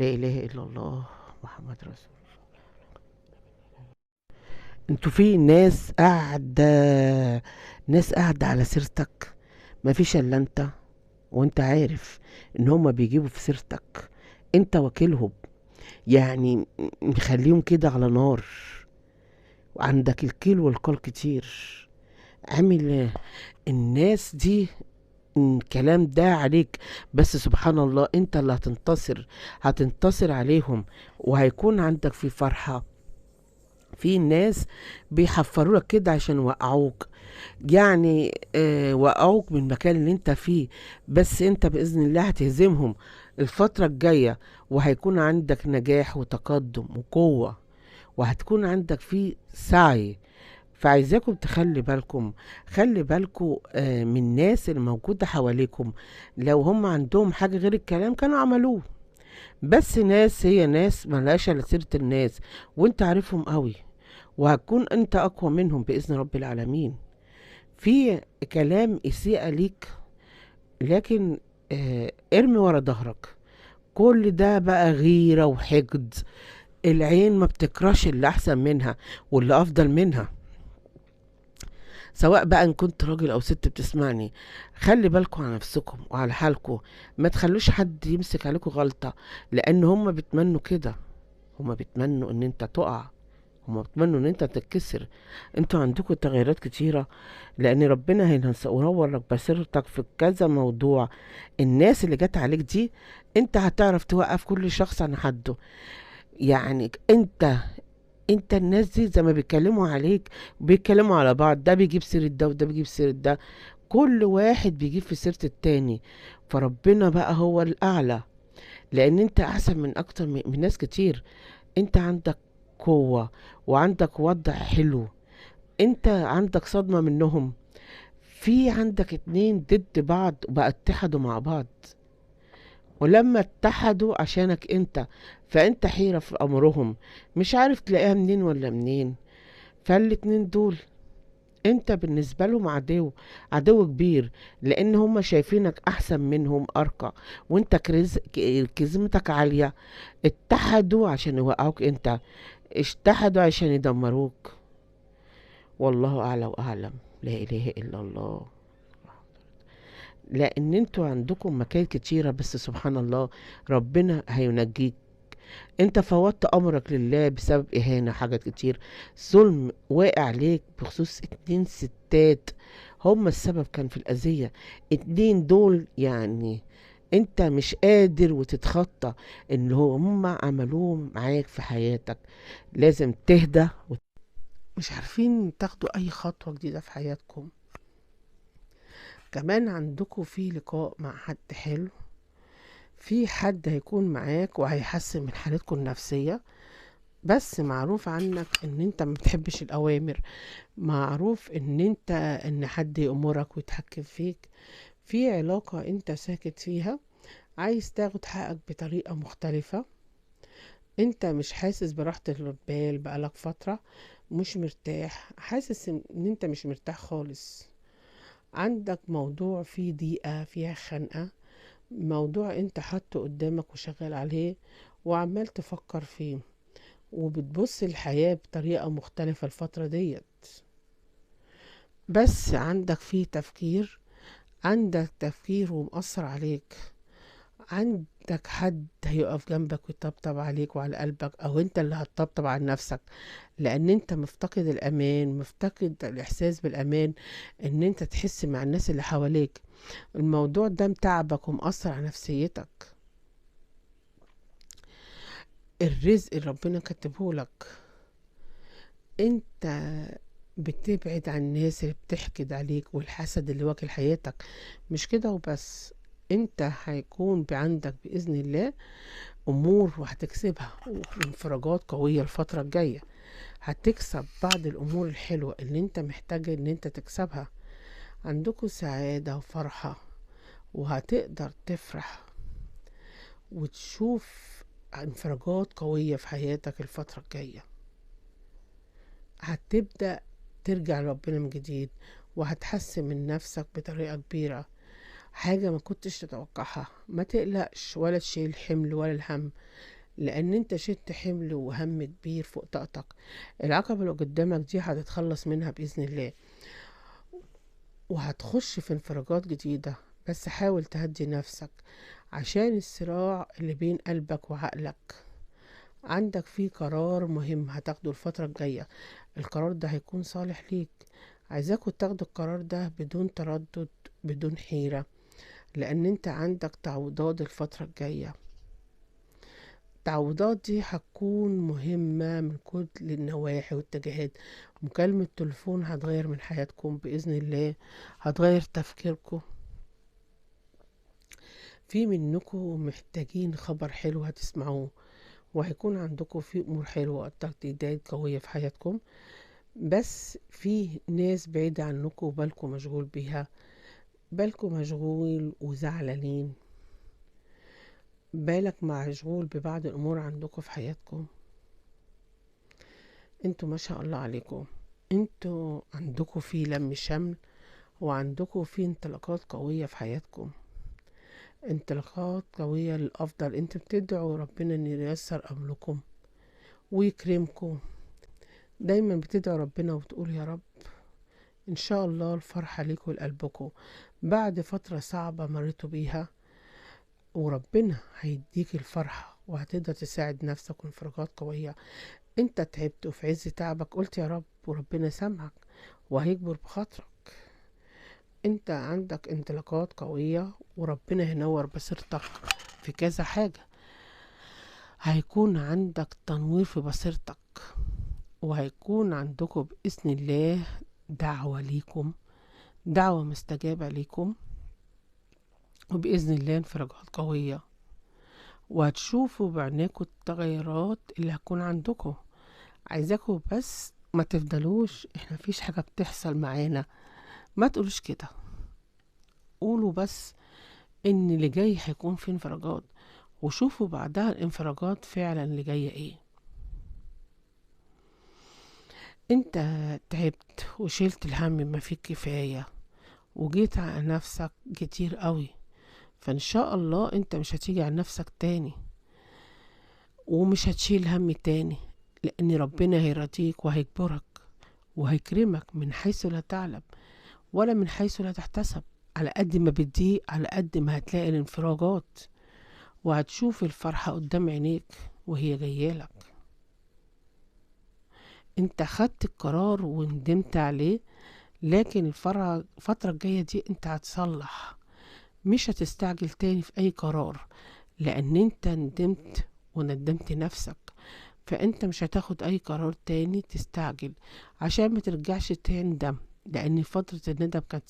لا اله الا الله محمد رسول. انتوا في ناس قاعدة على سيرتك، مفيش الا انت، وانت عارف ان هما بيجيبوا في سيرتك، انت وكيلهم، يعني مخليهم كده على نار، وعندك الكيل والقال كتير. عامل الناس دي الكلام ده عليك، بس سبحان الله انت اللي هتنتصر عليهم، وهيكون عندك في فرحة. في ناس بيحفروا لك كده عشان يوقعوك، يعني وقعوك من المكان اللي انت فيه، بس انت بإذن الله هتهزمهم الفترة الجاية، وهيكون عندك نجاح وتقدم وقوة، وهتكون عندك فيه سعي. فعايزاكم تخلي بالكم، خلي بالكم من الناس اللي موجودة حواليكم، لو هم عندهم حاجة غير الكلام كانوا عملوه، بس ناس هي ناس ملهاش الا سيرة الناس، وانت عارفهم قوي، وهتكون انت اقوى منهم بإذن رب العالمين. في كلام إساءة ليك، لكن ارمي ورا ظهرك، كل ده بقى غيرة وحقد. العين ما بتكرهش اللي احسن منها واللي افضل منها، سواء بقى ان كنت راجل او ست بتسمعني. خلي بالكم على نفسكم وعلى حالكم، ما تخلوش حد يمسك عليكم غلطة، لان هم بيتمنوا كده، هم بيتمنوا ان انت تقع، هم بيتمنوا ان انت تتكسر. انتوا عندكم تغيرات كتيرة، لان ربنا هينور لك بصيرتك في كذا موضوع. الناس اللي جت عليك دي انت هتعرف توقف كل شخص عن حده، يعني انت الناس دي زي ما بيتكلموا عليك بيتكلموا على بعض، ده بيجيب سيرة ده وده بيجيب سيرة ده، كل واحد بيجيب في سيرة التاني. فربنا بقى هو الأعلى، لأن انت أحسن من أكتر من ناس كتير. انت عندك قوة، وعندك وضع حلو، انت عندك صدمة منهم. في عندك اتنين ضد بعض وبقى اتحدوا مع بعض، ولما اتحدوا عشانك انت، فانت حيرة في امرهم، مش عارف تلاقيها منين ولا منين. فالاتنين دول انت بالنسبة لهم عدو كبير، لان هم شايفينك احسن منهم ارقى، وانت كزمتك عالية. اتحدوا عشان يوقعوك انت، اجتهدوا عشان يدمروك. والله اعلى واعلم. لا اله الا الله. لان انتوا عندكم مكايد كتيرة، بس سبحان الله ربنا هينجيك. انت فوضت امرك لله بسبب اهانة، حاجات كتير، ظلم واقع عليك بخصوص اتنين ستات، هما السبب كان في الاذية. اتنين دول يعني انت مش قادر وتتخطى ان هما عملوهم معاك في حياتك. لازم تهدى، مش عارفين تاخدوا اي خطوة جديدة في حياتكم. كمان عندكم في لقاء مع حد حلو، في حد هيكون معاك وهيحسن من حالتكم النفسية، بس معروف عنك ان انت ما بتحبش الاوامر، معروف ان حد يأمرك ويتحكم فيك. في علاقة انت ساكت فيها، عايز تاخد حقك بطريقة مختلفة. انت مش حاسس براحة البال بقالك فترة، مش مرتاح، حاسس ان انت مش مرتاح خالص. عندك موضوع فيه ضيقة، فيها خنقة، موضوع انت حاطه قدامك وشغال عليه وعمال تفكر فيه، وبتبص الحياة بطريقة مختلفة الفترة ديت. بس عندك تفكير ومأثر عليك. عندك حد هيقف جنبك ويطبطب عليك وعلى قلبك، او انت اللي هتطبطب على نفسك، لان انت مفتقد الامان، مفتقد الاحساس بالامان، ان انت تحس مع الناس اللي حواليك. الموضوع ده متعبك ومأثر على نفسيتك. الرزق اللي ربنا كاتبه لك، انت بتبعد عن الناس اللي بتحقد عليك والحسد اللي واكل حياتك. مش كده وبس، انت هيكون عندك بإذن الله امور وهتكسبها، وانفراجات قوية الفترة الجاية. هتكسب بعض الامور الحلوة اللي انت محتاج ان انت تكسبها. عندكم سعادة وفرحة، وهتقدر تفرح وتشوف انفراجات قوية في حياتك الفترة الجاية. هتبدأ ترجع لربنا من جديد، وهتحسن من نفسك بطريقة كبيرة. حاجة ما كنتش تتوقعها. ما تقلقش ولا تشيل حمل ولا الهم، لان انت شلت حمل وهم كبير فوق طاقتك. العقبة اللي قدامك دي هتتخلص منها بإذن الله، وهتخش في انفراجات جديدة. بس حاول تهدي نفسك، عشان الصراع اللي بين قلبك وعقلك عندك فيه قرار مهم هتاخده الفترة الجاية. القرار ده هيكون صالح ليك. عايزاكوا تاخدوا القرار ده بدون تردد، بدون حيرة، لان انت عندك تعويضات الفترة الجاية. التعويضات دي هتكون مهمة من كل النواحي والاتجاهات. مكالمة تليفون هتغير من حياتكم بإذن الله، هتغير تفكيركم. في منكم محتاجين خبر حلو هتسمعوه، وهيكون عندكم في أمور حلوة تجديدات قوية في حياتكم. بس في ناس بعيدة عنكم وبالكم مشغول بيها، بالكم مشغول وزعلانين، بالك مشغول ببعض الأمور عندكم في حياتكم. انتوا ما شاء الله عليكم، انتوا عندكم في لم شمل، وعندكم في انطلاقات قوية في حياتكم، انطلاقات قوية للأفضل. انتوا بتدعوا ربنا ان ييسر أمركم ويكرمكم. دايما بتدعوا ربنا وتقول يا رب ان شاء الله الفرحة ليكم لقلبكم بعد فترة صعبة مريتوا بيها، وربنا هيديك الفرحة وهتقدر تساعد نفسك وانفراجات قوية. انت تعبت وفي عز تعبك قلت يا رب، وربنا سامعك وهيكبر بخاطرك. انت عندك انطلاقات قوية، وربنا هينور بصيرتك في كذا حاجة. هيكون عندك تنوير في بصيرتك، وهيكون عندكم بإذن الله دعوة ليكم، دعوة مستجابة ليكم، وبإذن الله انفراجات قوية. وهتشوفوا بعينيكم التغيرات اللي هتكون عندكم. عايزاكم بس ما تفضلوش احنا مفيش حاجة بتحصل معانا، ما تقولوش كده. قولوا بس ان اللي جاي هيكون فيه انفراجات، وشوفوا بعدها الانفراجات فعلا اللي جاية ايه. انت تعبت وشلت الهم ما فيه كفاية، وجيت على نفسك كتير قوي، فان شاء الله انت مش هتيجي على نفسك تاني، ومش هتشيل هم تاني، لان ربنا هيرضيك وهيكبرك وهيكرمك من حيث لا تعلم ولا من حيث لا تحتسب. على قد ما بتضيق على قد ما هتلاقي الانفراجات، وهتشوف الفرحة قدام عينيك وهي جايالك. انت خدت القرار وندمت عليه، لكن الفترة الجاية دي انت هتصلح، مش هتستعجل تاني في اي قرار، لان انت ندمت وندمت نفسك. فانت مش هتاخد اي قرار تاني تستعجل، عشان ما ترجعش تندم، لان فترة الندم كانت